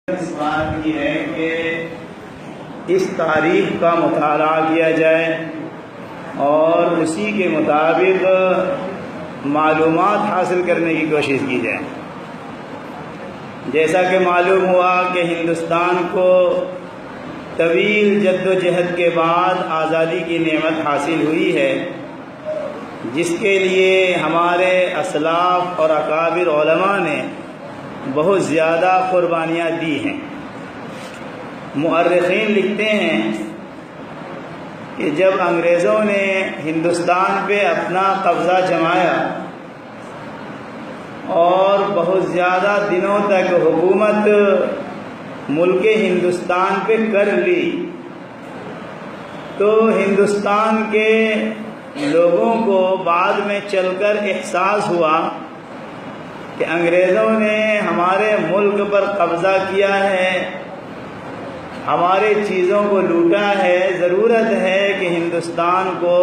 اس بات کی ہے کہ اس تاریخ کا مطالعہ کیا جائے اور اسی کے مطابق معلومات حاصل کرنے کی کوشش کی جائے۔ جیسا کہ معلوم ہوا کہ ہندوستان کو طویل جد و جہد کے بعد آزادی کی نعمت حاصل ہوئی ہے، جس کے لیے ہمارے اسلاف اور اکابر علماء نے بہت زیادہ قربانیاں دی ہیں۔ مؤرخین لکھتے ہیں کہ جب انگریزوں نے ہندوستان پہ اپنا قبضہ جمایا اور بہت زیادہ دنوں تک حکومت ملک ہندوستان پہ کر لی، تو ہندوستان کے لوگوں کو بعد میں چل کر احساس ہوا کہ انگریزوں نے ہمارے ملک پر قبضہ کیا ہے، ہمارے چیزوں کو لوٹا ہے، ضرورت ہے کہ ہندوستان کو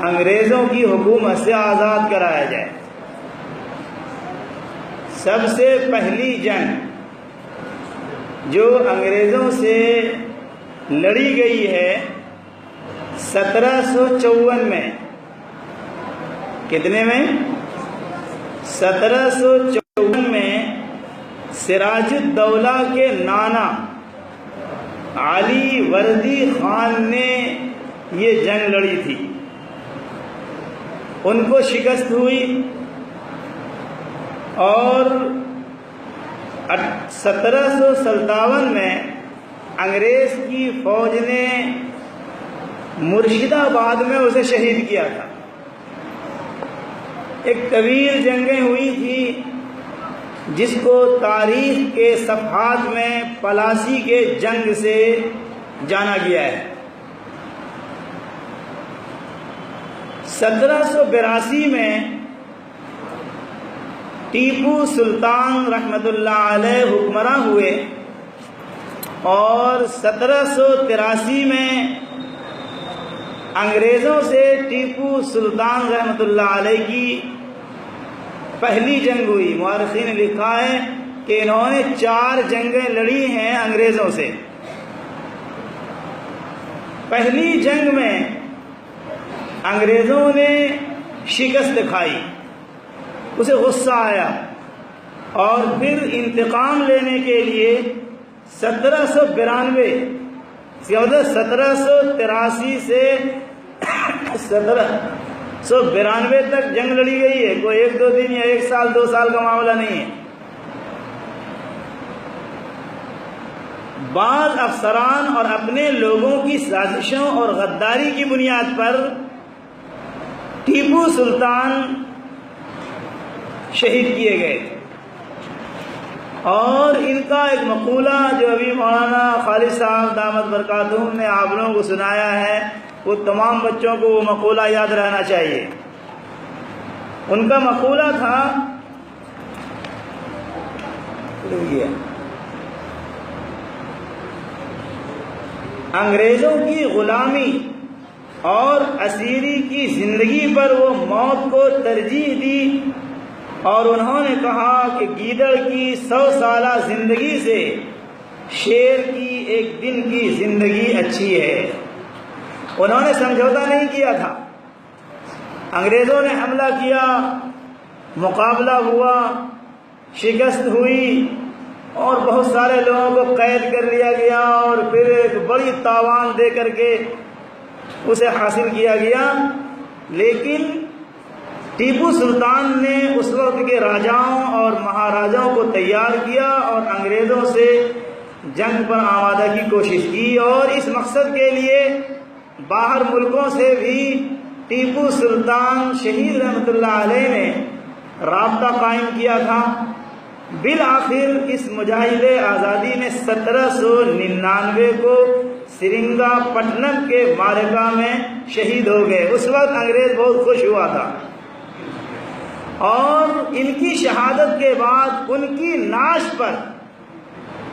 انگریزوں کی حکومت سے آزاد کرایا جائے۔ سب سے پہلی جنگ جو انگریزوں سے لڑی گئی ہے 1754 میں، کتنے میں؟ 1754 میں سراج الدولہ کے نانا علی وردی خان نے یہ جنگ لڑی تھی۔ ان کو شکست ہوئی اور 1757 میں انگریز کی فوج نے مرشد آباد میں اسے شہید کیا تھا۔ ایک طویل جنگیں ہوئی تھی جس کو تاریخ کے صفحات میں پلاسی کے جنگ سے جانا گیا ہے۔ 1782 میں ٹیپو سلطان رحمۃ اللہ علیہ حکمراں ہوئے اور 1783 میں انگریزوں سے ٹیپو سلطان رحمۃ اللہ علیہ کی پہلی جنگ ہوئی۔ مورخین نے لکھا ہے کہ انہوں نے 4 جنگیں لڑی ہیں انگریزوں سے۔ پہلی جنگ میں انگریزوں نے شکست کھائی، اسے غصہ آیا اور پھر انتقام لینے کے لیے 1792 1783 سے 1792 تک جنگ لڑی گئی ہے۔ کوئی 1-2 دن یا 1 سال 2 سال کا معاملہ نہیں ہے۔ بعض افسران اور اپنے لوگوں کی سازشوں اور غداری کی بنیاد پر ٹیپو سلطان شہید کیے گئے تھے، اور ان کا ایک مقولہ جو ابھی مولانا خالد صاحب دامت برکاتہم نے آپ لوگوں کو سنایا ہے، وہ تمام بچوں کو وہ مقولہ یاد رہنا چاہیے۔ ان کا مقولہ تھا، انگریزوں کی غلامی اور اسیری کی زندگی پر وہ موت کو ترجیح دی، اور انہوں نے کہا کہ گیدڑ کی 100 سالہ زندگی سے شیر کی 1 دن کی زندگی اچھی ہے۔ انہوں نے سمجھوتا نہیں کیا تھا۔ انگریزوں نے حملہ کیا، مقابلہ ہوا، شکست ہوئی اور بہت سارے لوگوں کو قید کر لیا گیا، اور پھر ایک بڑی تاوان دے کر کے اسے حاصل کیا گیا۔ لیکن ٹیپو سلطان نے اس وقت کے راجاؤں اور مہاراجاؤں کو تیار کیا اور انگریزوں سے جنگ پر آمادہ کی کوشش کی، اور اس مقصد کے لیے باہر ملکوں سے بھی ٹیپو سلطان شہید رحمۃ اللہ علیہ نے رابطہ قائم کیا تھا۔ بالآخر اس مجاہد آزادی نے 1799 کو سرنگا پٹنم کے معرکہ میں شہید ہو گئے۔ اس وقت انگریز بہت خوش ہوا تھا، اور ان کی شہادت کے بعد ان کی نعش پر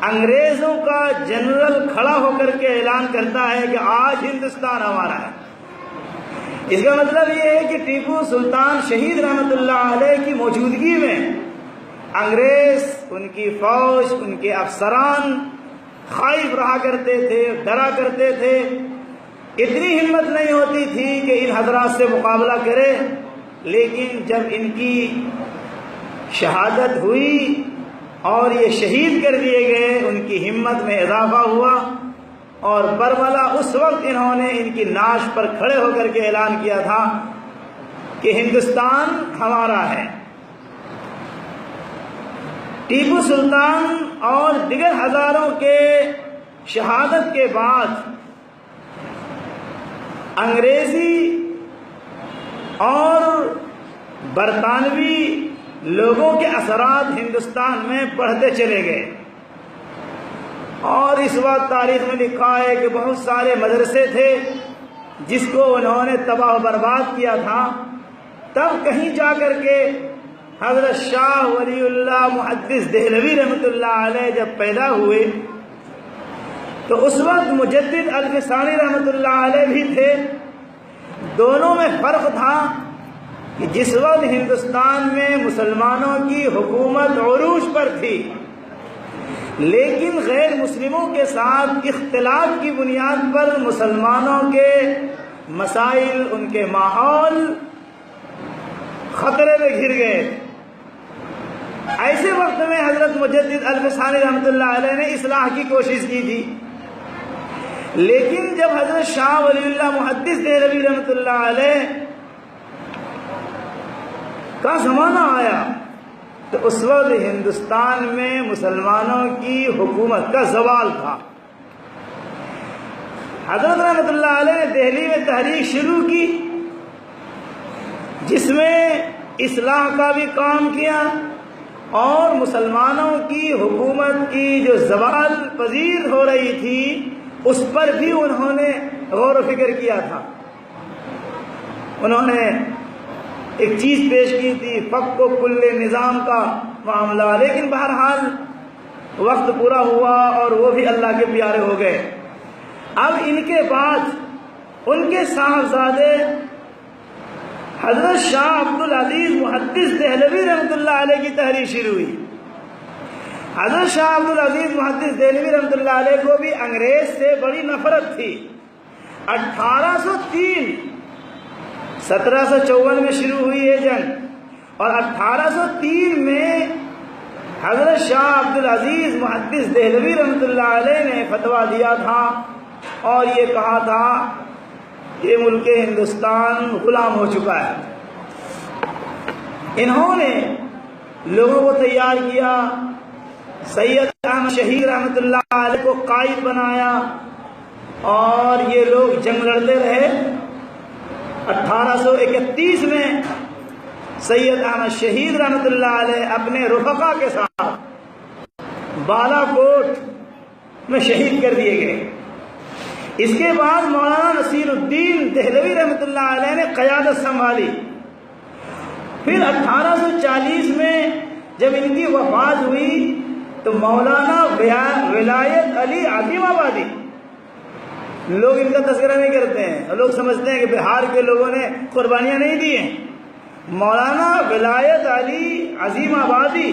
انگریزوں کا جنرل کھڑا ہو کر کے اعلان کرتا ہے کہ آج ہندوستان ہمارا ہے۔ اس کا مطلب یہ ہے کہ ٹیپو سلطان شہید رحمۃ اللہ علیہ کی موجودگی میں انگریز، ان کی فوج، ان کے افسران خائف رہا کرتے تھے، ڈرا کرتے تھے، اتنی ہمت نہیں ہوتی تھی کہ ان حضرات سے مقابلہ کرے. لیکن جب ان کی شہادت ہوئی اور یہ شہید کر دیے گئے، ان کی ہمت میں اضافہ ہوا، اور برملا اس وقت انہوں نے ان کی ناش پر کھڑے ہو کر کے اعلان کیا تھا کہ ہندوستان ہمارا ہے. ٹیپو سلطان اور دیگر ہزاروں کے شہادت کے بعد انگریزی اور برطانوی لوگوں کے اثرات ہندوستان میں بڑھتے چلے گئے، اور اس وقت تاریخ میں لکھا ہے کہ بہت سارے مدرسے تھے جس کو انہوں نے تباہ و برباد کیا تھا. تب کہیں جا کر کے حضرت شاہ ولی اللہ محدث دہلوی رحمۃ اللہ علیہ جب پیدا ہوئے تو اس وقت مجدد الفسانی رحمۃ اللہ علیہ بھی تھے. دونوں میں فرق تھا کہ جس وقت ہندوستان میں مسلمانوں کی حکومت عروج پر تھی، لیکن غیر مسلموں کے ساتھ اختلاف کی بنیاد پر مسلمانوں کے مسائل، ان کے ماحول خطرے میں گھر گئے. ایسے وقت میں حضرت مجدد الفسانی رحمۃ اللہ علیہ نے اصلاح کی کوشش کی تھی، لیکن جب حضرت شاہ ولی اللہ محدث دہلوی رحمۃ اللہ علیہ کا زمانہ آیا تو اس وقت ہندوستان میں مسلمانوں کی حکومت کا زوال تھا. حضرت رحمۃ اللہ علیہ نے دہلی میں تحریک شروع کی، جس میں اصلاح کا بھی کام کیا، اور مسلمانوں کی حکومت کی جو زوال پذیر ہو رہی تھی اس پر بھی انہوں نے غور و فکر کیا تھا. انہوں نے ایک چیز پیش کی تھی، فق و کل نظام کا معاملہ، لیکن بہرحال وقت پورا ہوا اور وہ بھی اللہ کے پیارے ہو گئے. اب ان کے بعد ان کے صاحبزادے حضرت شاہ عبدالعزیز محدث دہلوی رحمۃ اللہ علیہ کی تحریک شروع ہوئی. حضرت شاہ عبدالعزیز محدث دہلوی رحمۃ اللہ علیہ کو بھی انگریز سے بڑی نفرت تھی. 1803 1754 میں شروع ہوئی یہ جنگ، اور 1803 میں حضرت شاہ عبدالعزیز محدث دہلوی رحمۃ اللہ علیہ نے فتویٰ دیا تھا اور یہ کہا تھا یہ ملک ہندوستان غلام ہو چکا ہے. انہوں نے لوگوں کو تیار کیا، سید احمد شہید رحمۃ اللہ علیہ کو قائد بنایا، اور یہ لوگ جنگ لڑتے رہے. 1831 میں سید احمد شہید رحمۃ اللہ علیہ اپنے رفقا کے ساتھ بالا کوٹ میں شہید کر دیے گئے. اس کے بعد مولانا نصیر الدین دہلوی رحمۃ اللہ علیہ نے قیادت سنبھالی. پھر 1840 میں جب ان کی وفات ہوئی تو مولانا ولایت علی عظیم آبادی، لوگ ان کا تذکرہ نہیں کرتے ہیں، لوگ سمجھتے ہیں کہ بہار کے لوگوں نے قربانیاں نہیں دی ہیں. مولانا ولایت علی عظیم آبادی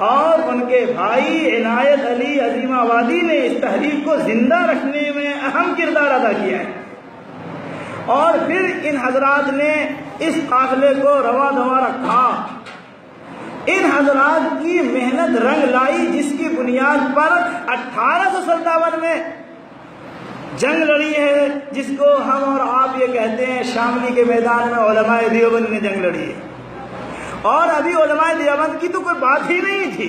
اور ان کے بھائی عنایت علی عظیم آبادی نے اس تحریک کو زندہ رکھنے میں اہم کردار ادا کیا ہے. اور پھر ان حضرات نے اس قافلے کو رواں دواں رکھا. ان حضرات کی محنت رنگ لائی، جس کی بنیاد پر 1857 میں جنگ لڑی ہے، جس کو ہم اور آپ یہ کہتے ہیں شاملی کے میدان میں علماء دیوبند نے جنگ لڑی ہے. اور ابھی علماء دیوبند کی تو کوئی بات ہی نہیں تھی.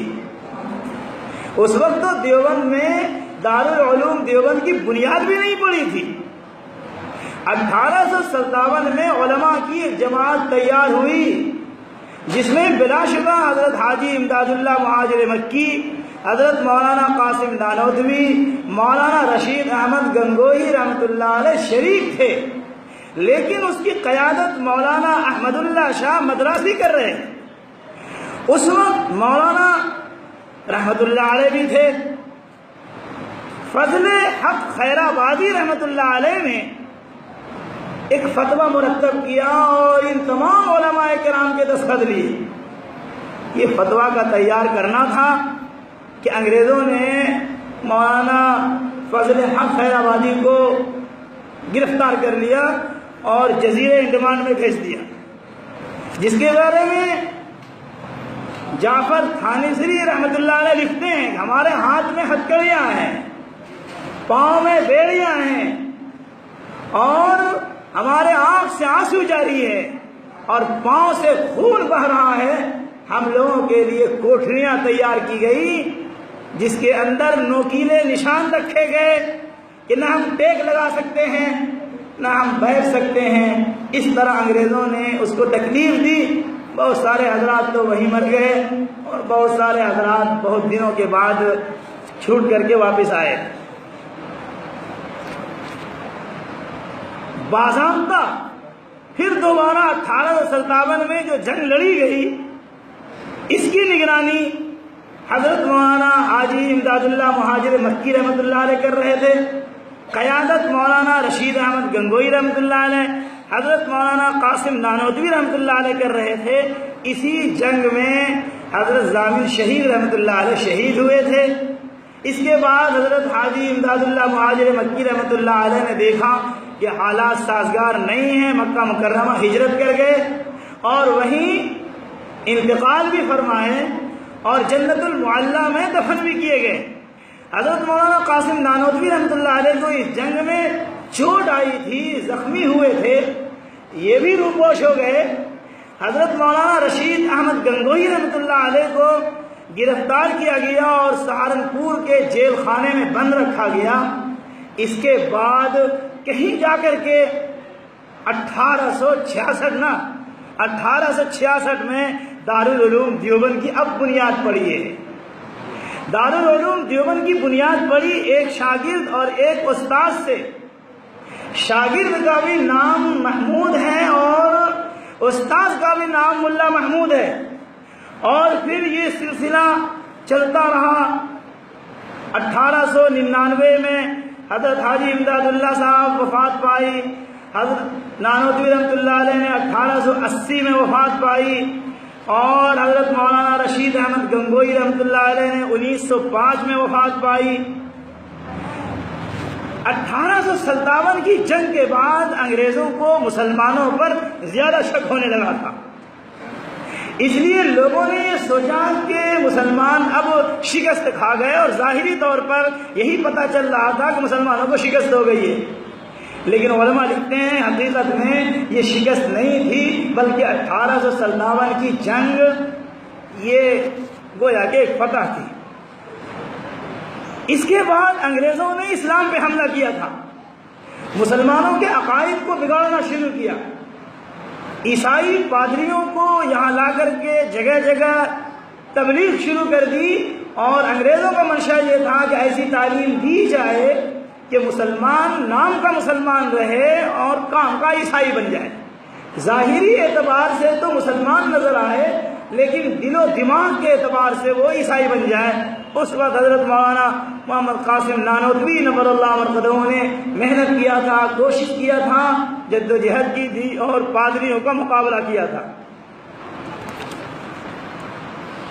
اس وقت تو دیوبند میں دارالعلوم دیوبند کی بنیاد بھی نہیں پڑی تھی. 1857 میں علماء کی ایک جماعت تیار ہوئی، جس میں بلا شبہ حضرت حاجی امداد اللہ مہاجر مکی، حضرت مولانا قاسم دانوتوی، مولانا رشید احمد گنگوہی رحمۃ اللہ علیہ شریک تھے. لیکن اس کی قیادت مولانا احمد اللہ شاہ مدراسی کر رہے ہیں. اس وقت مولانا رحمۃ اللہ علیہ بھی تھے. فضل حق خیرآبادی رحمۃ اللہ علیہ نے ایک فتویٰ مرتب کیا اور ان تمام علماء کرام کے دستخط لیے. یہ فتویٰ کا تیار کرنا تھا کہ انگریزوں نے مولانا فضل حق حیدر آبادی کو گرفتار کر لیا اور جزیرہ انڈمان میں بھیج دیا، جس کے بارے میں جعفر تھانیسری رحمۃ اللہ علیہ لکھتے ہیں کہ ہمارے ہاتھ میں ہتھکڑیاں ہیں، پاؤں میں بیڑیاں ہیں، اور ہمارے آنکھ سے آنسو جاری ہے اور پاؤں سے خون بہہ رہا ہے۔ ہم لوگوں کے لیے کوٹھریاں تیار کی گئی جس کے اندر نوکیلے نشان رکھے گئے کہ نہ ہم ٹیک لگا سکتے ہیں نہ ہم بیٹھ سکتے ہیں۔ اس طرح انگریزوں نے اس کو تکلیف دی۔ بہت سارے حضرات تو وہیں مر گئے اور بہت سارے حضرات بہت دنوں کے بعد چھوٹ کر کے واپس آئے۔ باضابطہ پھر دوبارہ 1857 میں جو جنگ لڑی گئی، اس کی نگرانی حضرت مولانا حاجی امداد اللہ مہاجر مکی رحمۃ اللہ علیہ کر رہے تھے، قیادت مولانا رشید احمد گنگوئی رحمۃ اللہ علیہ، حضرت مولانا قاسم نانوتوی رحمۃ اللہ علیہ کر رہے تھے۔ اسی جنگ میں حضرت ضامن شہید رحمۃ اللہ علیہ شہید ہوئے تھے۔ اس کے بعد حضرت حاجی امداد اللہ مہاجر مکی رحمۃ اللہ علیہ نے دیکھا کہ حالات سازگار نہیں ہیں، مکہ مکرمہ ہجرت کر گئے اور وہیں انتقال بھی فرمائے اور جنت المعلیٰ میں دفن بھی کیے گئے۔ حضرت مولانا قاسم نانوتوی رحمۃ اللہ علیہ کو اس جنگ میں چوٹ آئی تھی، زخمی ہوئے تھے، یہ بھی روپوش ہو گئے۔ حضرت مولانا رشید احمد گنگوئی رحمۃ اللہ علیہ کو گرفتار کیا گیا اور سہارنپور کے جیل خانے میں بند رکھا گیا۔ اس کے بعد کہیں جا کر کے 1866 میں دارالعلوم دیوبند کی اب بنیاد پڑی ہے۔ دارالعلوم دیوبند کی بنیاد پڑی ایک شاگرد اور ایک استاد سے۔ شاگرد کا بھی نام محمود ہے اور استاد کا بھی نام ملا محمود ہے، اور پھر یہ سلسلہ چلتا رہا۔ 1899 میں حضرت حاجی امداد اللہ صاحب وفات پائی، حضرت نانوتوی رحمۃ اللہ علیہ نے 1880 میں وفات پائی، اور حضرت مولانا رشید احمد گنگوئی رحمۃ اللہ علیہ نے 1905 میں وفات پائی۔ 1857 کی جنگ کے بعد انگریزوں کو مسلمانوں پر زیادہ شک ہونے لگا تھا، اس لیے لوگوں نے یہ سوچا کہ مسلمان اب شکست کھا گئے، اور ظاہری طور پر یہی پتہ چل رہا تھا کہ مسلمانوں کو شکست ہو گئی ہے۔ لیکن علماء لکھتے ہیں حقیقت میں یہ شکست نہیں تھی، بلکہ 1857 کی جنگ یہ گویا کہ ایک فتح تھی۔ اس کے بعد انگریزوں نے اسلام پہ حملہ کیا تھا، مسلمانوں کے عقائد کو بگاڑنا شروع کیا، عیسائی پادریوں کو یہاں لا کر کے جگہ جگہ تبلیغ شروع کر دی، اور انگریزوں کا منشا یہ تھا کہ ایسی تعلیم دی جائے کہ مسلمان نام کا مسلمان رہے اور کام کا عیسائی بن جائے۔ ظاہری اعتبار سے تو مسلمان نظر آئے، لیکن دل و دماغ کے اعتبار سے وہ عیسائی بن جائے۔ اس وقت حضرت مولانا محمد قاسم نانوتوی نور اللہ مرقدہ نے محنت کیا تھا، کوشش کیا تھا، جدوجہد کی تھی اور پادریوں کا مقابلہ کیا تھا۔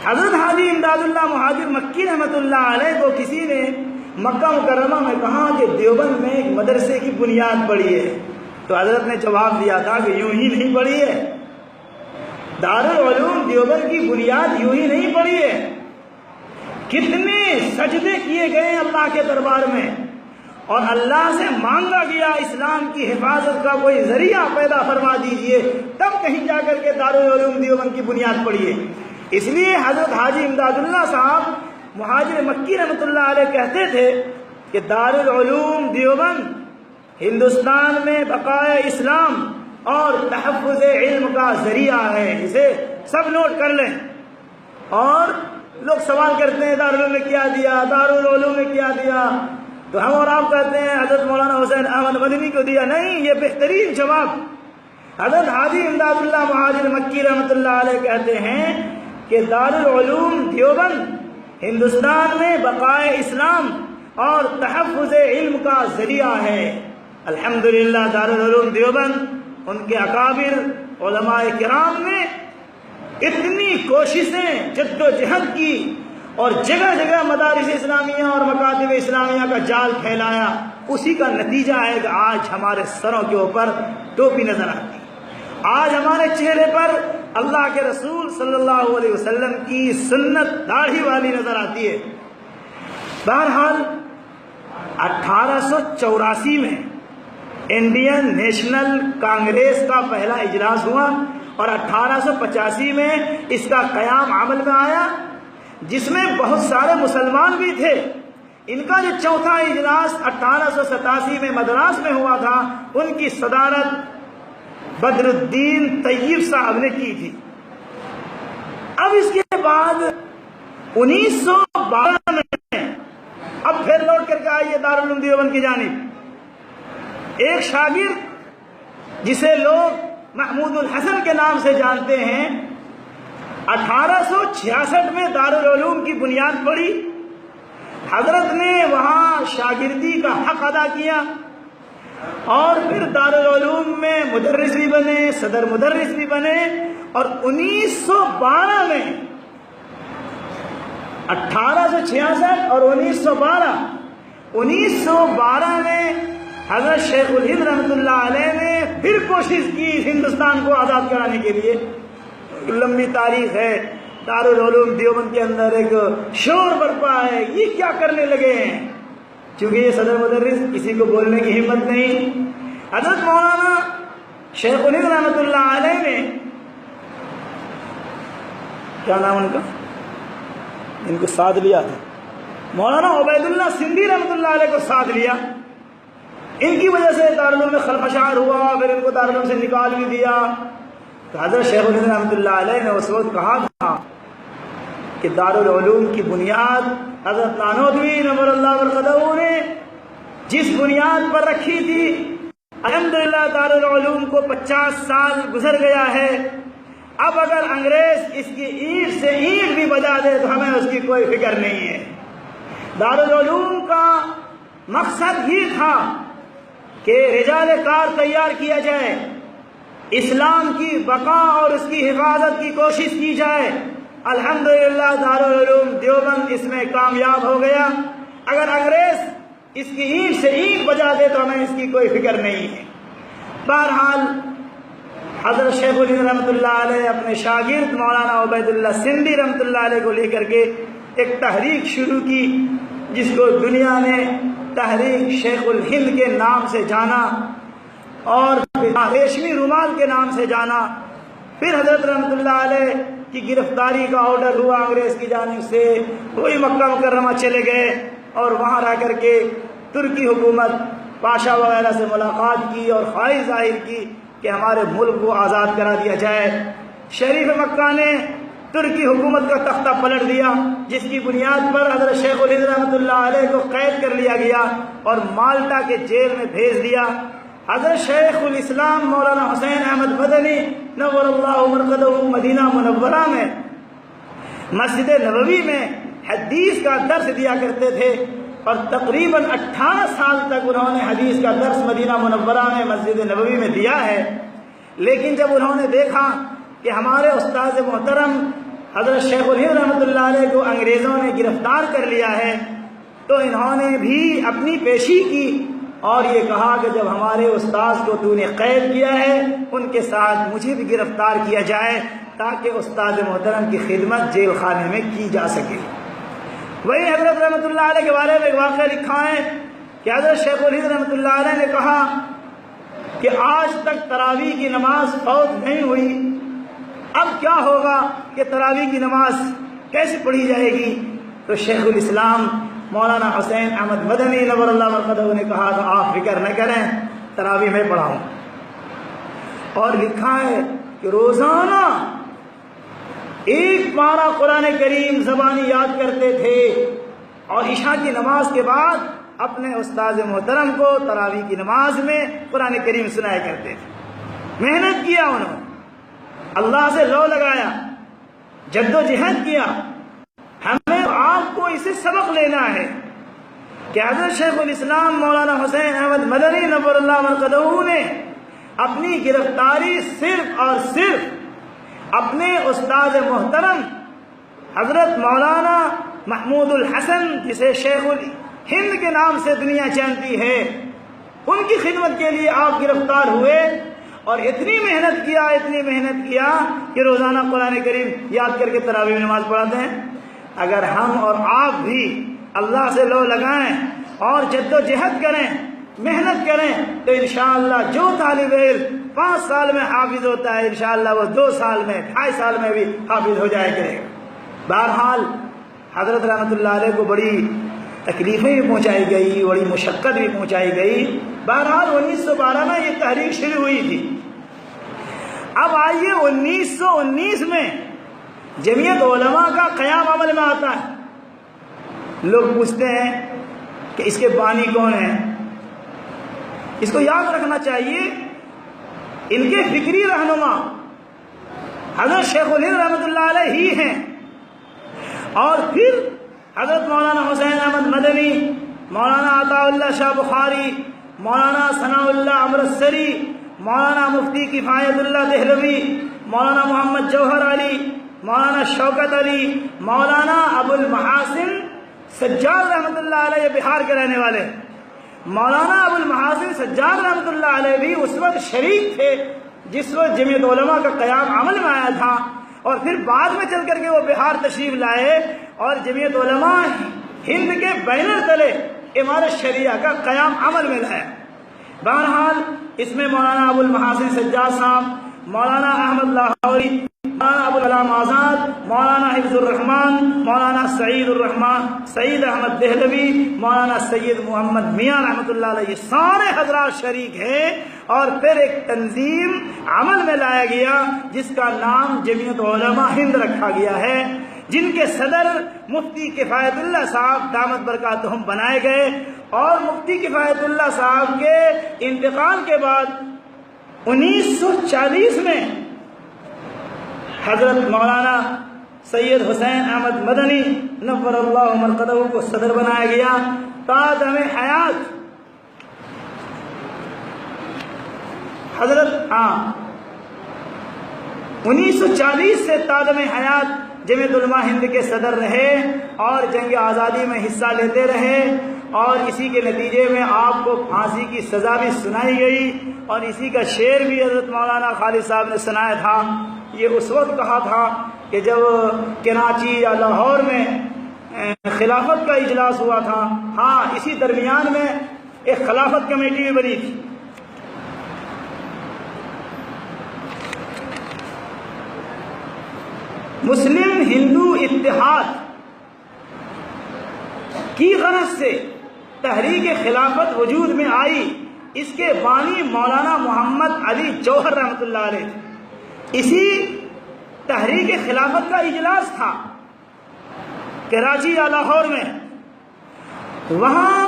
حضرت حاجی امداد اللہ مہاجر مکی رحمۃ اللہ علیہ کو کسی نے مکہ مکرمہ میں کہا کہ دیوبند میں ایک مدرسے کی بنیاد پڑی ہے، تو حضرت نے جواب دیا تھا کہ یوں ہی نہیں پڑی ہے، دارالعلوم دیوبند کی بنیاد یوں ہی نہیں پڑی ہے، کتنے سجدے کیے گئے اللہ کے دربار میں، اور اللہ سے مانگا گیا اسلام کی حفاظت کا کوئی ذریعہ پیدا فرما دیجئے، تب کہیں جا کر کے دارالعلوم دیوبند کی بنیاد پڑی ہے۔ اس لیے حضرت حاجی امداد اللہ صاحب مہاجر مکی رحمۃ اللہ علیہ کہتے تھے کہ دارالعلوم دیوبند ہندوستان میں بقائے اسلام اور تحفظ علم کا ذریعہ ہے۔ اسے سب نوٹ کر لیں۔ اور لوگ سوال کرتے ہیں دارالعلوم میں کیا دیا، دارالعلوم میں کیا دیا، تو ہم اور آپ کہتے ہیں حضرت مولانا حسین احمد مدنی کو دیا۔ نہیں، یہ بہترین جواب حضرت حاجی امداد اللہ مہاجر مکی رحمۃ اللہ علیہ کہتے ہیں کہ دارالعلوم دیوبند ہندوستان میں بقائے اسلام اور تحفظ علم کا ذریعہ ہے۔ الحمدللہ دارالعلوم دیوبند، ان کے اکابر علماء کرام نے اتنی کوششیں جد و جہد کی اور جگہ جگہ مدارس اسلامیہ اور مکاتب اسلامیہ کا جال پھیلایا، اسی کا نتیجہ ہے کہ آج ہمارے سروں کے اوپر ٹوپی نظر آتی ہے، آج ہمارے چہرے پر اللہ کے رسول صلی اللہ علیہ وسلم کی سنت داڑھی والی نظر آتی ہے۔ بہرحال 1884 میں انڈین نیشنل کانگریس کا پہلا اجلاس ہوا اور 1885 میں اس کا قیام عمل میں آیا، جس میں بہت سارے مسلمان بھی تھے۔ ان کا جو چوتھا اجلاس 1887 میں مدراس میں ہوا تھا، ان کی صدارت بدر الدین طیب صاحب نے کی تھی۔ اب اس کے بعد 1912 میں اب پھر لوٹ کر کے آئیے دارالعلوم دیوبند کی جانب، ایک شاگرد جسے لوگ محمود الحسن کے نام سے جانتے ہیں، 1866 میں دارالعلوم کی بنیاد پڑی۔ حضرت نے وہاں شاگردی کا حق ادا کیا اور پھر دارالعلوم میں مدرس بھی بنے، صدر مدرس بھی بنے، اور 1912 میں 1866 اور 1912 میں حضرت شیخ الہند رحمۃ اللہ علیہ نے پھر کوشش کی ہندوستان کو آزاد کرانے کے لیے۔ لمبی تاریخ ہے، دارالعلوم دیوبند کے اندر ایک شور برپا ہے، یہ کیا کرنے لگے ہیں، چونکہ یہ صدر مدرس، کسی کو بولنے کی ہمت نہیں۔ حضرت مولانا شیخ الہند رحمۃ اللہ علیہ نے، کیا نام ان کا، ان کو ساتھ لیا تھا، مولانا عبید اللہ سندھی رحمۃ اللہ علیہ کو ساتھ لیا۔ ان کی وجہ سے دارالعلوم میں خلفشار ہوا، پھر ان کو دارالعلوم سے نکال بھی دیا۔ تو حضرت شیخ الہند رحمۃ اللہ علیہ نے اس وقت کہا تھا کہ دارالعلوم کی بنیاد حضرت نانوتوی نور اللہ برکتہ نے جس بنیاد پر رکھی تھی، الحمدللہ دارالعلوم کو 50 سال گزر گیا ہے، اب اگر انگریز اس کی اینٹ سے اینٹ بھی بجا دے تو ہمیں اس کی کوئی فکر نہیں ہے۔ دارالعلوم کا مقصد ہی تھا کہ رجال کار تیار کیا جائے، اسلام کی بقا اور اس کی حفاظت کی کوشش کی جائے۔ الحمدللہ دارالعلوم دیوبند اس میں کامیاب ہو گیا، اگر انگریز اس کی اینٹ سے اینٹ بجا دے تو ہمیں اس کی کوئی فکر نہیں ہے۔ بہرحال حضرت شیخ الہند رحمۃ اللہ علیہ اپنے شاگرد مولانا عبید اللہ سندھی رحمۃ اللہ علیہ کو لے کر کے ایک تحریک شروع کی، جس کو دنیا نے تحریک شیخ الہند کے نام سے جانا اور ریشمی رومال کے نام سے جانا۔ پھر حضرت رحمۃ اللہ علیہ کی گرفتاری کا آرڈر ہوا انگریز کی جانب سے، وہی مکہ مکرمہ چلے گئے اور وہاں رہ کر کے ترکی حکومت پاشا وغیرہ سے ملاقات کی اور خواہش ظاہر کی کہ ہمارے ملک کو آزاد کرا دیا جائے۔ شریف مکہ نے ترکی حکومت کا تختہ پلٹ دیا، جس کی بنیاد پر حضرت شیخ الہند رحمۃ اللہ علیہ کو قید کر لیا گیا اور مالٹا کے جیل میں بھیج دیا۔ حضرت شیخ الاسلام مولانا حسین احمد مدنی نور اللہ مرقدہ مدینہ منورہ میں مسجد نبوی میں حدیث کا درس دیا کرتے تھے، اور تقریباً 18 سال تک انہوں نے حدیث کا درس مدینہ منورہ میں مسجد نبوی میں دیا ہے۔ لیکن جب انہوں نے دیکھا کہ ہمارے استاد محترم حضرت شیخ الہند رحمۃ اللہ علیہ کو انگریزوں نے گرفتار کر لیا ہے، تو انہوں نے بھی اپنی پیشی کی اور یہ کہا کہ جب ہمارے استاذ کو تو نے قید کیا ہے، ان کے ساتھ مجھے بھی گرفتار کیا جائے تاکہ استاد محترم کی خدمت جیل خانے میں کی جا سکے۔ وہی حضرت رحمۃ اللہ علیہ کے بارے میں ایک واقعہ لکھا ہے کہ حضرت شیخ الہند رحمۃ اللہ علیہ نے کہا کہ آج تک تراویح کی نماز فوت نہیں ہوئی، اب کیا ہوگا کہ تراویح کی نماز کیسے پڑھی جائے گی؟ تو شیخ الاسلام مولانا حسین احمد مدنی نور اللہ مرقدہ نے کہا کہ آپ فکر نہ کریں، تراویح میں پڑھاؤں۔ اور لکھا ہے کہ روزانہ ایک پارہ قرآن کریم زبانی یاد کرتے تھے اور عشاء کی نماز کے بعد اپنے استاد محترم کو تراویح کی نماز میں قرآن کریم سنایا کرتے تھے۔ محنت کیا انہوں نے، اللہ سے لو لگایا، جد و جہد کیا۔ ہمیں آپ کو اسے سبق لینا ہے کہ حضرت شیخ الاسلام مولانا حسین احمد مدنی نور اللہ مرقدہ نے اپنی گرفتاری صرف اور صرف اپنے استاد محترم حضرت مولانا محمود الحسن، جسے شیخ الہند کے نام سے دنیا جانتی ہے، ان کی خدمت کے لیے آپ گرفتار ہوئے اور اتنی محنت کیا کہ روزانہ قرآن کریم یاد کر کے تراویح نماز پڑھاتے ہیں۔ اگر ہم اور آپ بھی اللہ سے لو لگائیں اور جد و جہد کریں، محنت کریں، تو انشاءاللہ جو طالب علم 5 سال میں حافظ ہوتا ہے، انشاءاللہ وہ 2 سال میں 2.5 سال میں بھی حافظ ہو جائے کرے گا۔ بہرحال حضرت رحمۃ اللہ علیہ کو بڑی تکلیفیں بھی پہنچائی گئی، بڑی مشقت بھی پہنچائی گئی۔ بہرحال 1912 میں یہ تحریک شروع ہوئی تھی۔ اب آئیے 1919 میں جمعیت علماء کا قیام عمل میں آتا ہے۔ لوگ پوچھتے ہیں کہ اس کے بانی کون ہیں؟ اس کو یاد رکھنا چاہیے، ان کے فکری رہنما حضرت شیخ الہند رحمۃ اللہ علیہ ہی ہیں، اور پھر حضرت مولانا حسین احمد مدنی، مولانا عطا اللہ شاہ بخاری، مولانا ثناء اللہ امرتسری، مولانا مفتی کفایت اللہ دہلوی، مولانا محمد جوہر علی، مولانا شوکت علی، مولانا ابو المحاسن سجاد رحمۃ اللہ علیہ، یہ بہار کے رہنے والے۔ مولانا ابو المحاسن سجاد رحمۃ اللہ علیہ بھی اس وقت شریک تھے جس وقت جمعیت علماء کا قیام عمل میں آیا تھا، اور پھر بعد میں چل کر کے وہ بہار تشریف لائے اور جمعیت علماء ہند کے بینر تلے امارت شریعہ کا قیام عمل میں لایا۔ بہرحال اس میں مولانا ابو المحاسن سجاد صاحب، مولانا احمد لاہوری، مولانا ابو الکلام آزاد، مولانا حفظ الرحمان، مولانا سعید احمد دہلوی، مولانا سید محمد میاں رحمۃ اللہ علیہ، یہ سارے حضرات شریک ہیں، اور پھر ایک تنظیم عمل میں لایا گیا جس کا نام جمعیت علماء ہند رکھا گیا ہے، جن کے صدر مفتی کفایت اللہ صاحب دامت برکاتہم بنائے گئے، اور مفتی کفایت اللہ صاحب کے انتقال کے بعد 1940 میں حضرت مولانا سید حسین احمد مدنی نور اللہ مرقدہ کو صدر بنایا گیا تا دم حیات۔ حضرت 1940 سے تا دم حیات جمعیت علماء ہند کے صدر رہے اور جنگ آزادی میں حصہ لیتے رہے، اور اسی کے نتیجے میں آپ کو پھانسی کی سزا بھی سنائی گئی، اور اسی کا شعر بھی حضرت مولانا خالد صاحب نے سنایا تھا۔ یہ اس وقت کہا تھا کہ جب کراچی یا لاہور میں خلافت کا اجلاس ہوا تھا، ہاں اسی درمیان میں ایک خلافت کمیٹی بھی بنی تھی۔ مسلم ہندو اتحاد کی غرض سے تحریک خلافت وجود میں آئی۔ اس کے بانی مولانا محمد علی جوہر رحمۃ اللہ علیہ تھے۔ اسی تحریک خلافت کا اجلاس تھا کراچی یا لاہور میں، وہاں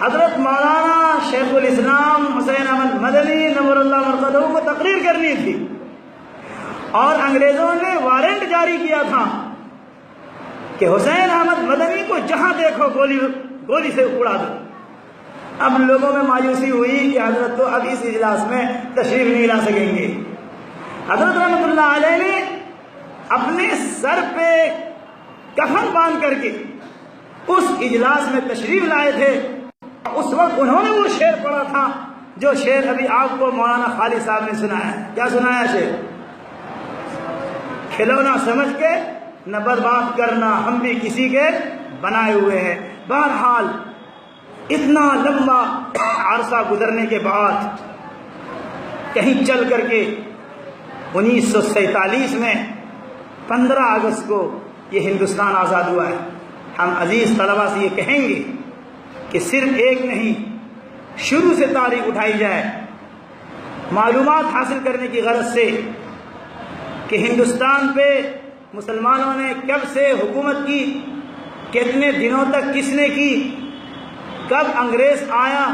حضرت مولانا شیخ الاسلام حسین احمد مدنی نور اللہ مرقدہ کو تقریر کرنی تھی، اور انگریزوں نے وارنٹ جاری کیا تھا کہ حسین احمد مدنی کو جہاں دیکھو گولی سے اڑا دو۔ اب لوگوں میں مایوسی ہوئی کہ حضرت تو اب اس اجلاس میں تشریف نہیں لا سکیں گے۔ حضرت رحمۃ اللہ علیہ نے اپنے سر پہ کفن باندھ کر کے اس اجلاس میں تشریف لائے تھے۔ اس وقت انہوں نے وہ شعر پڑھا تھا جو شعر ابھی آپ کو مولانا خالد صاحب نے سنایا۔ کیا سنایا شعر؟ کھلونا سمجھ کے نہ برباد کرنا، ہم بھی کسی کے بنائے ہوئے ہیں۔ بہرحال اتنا لمبا عرصہ گزرنے کے بعد کہیں چل کر کے 1947 میں 15 اگست کو یہ ہندوستان آزاد ہوا ہے۔ ہم عزیز طلبہ سے یہ کہیں گے کہ صرف ایک نہیں، شروع سے تاریخ اٹھائی جائے معلومات حاصل کرنے کی غرض سے کہ ہندوستان پہ مسلمانوں نے کب سے حکومت کی، کتنے دنوں تک کس نے کی، کب انگریز آیا،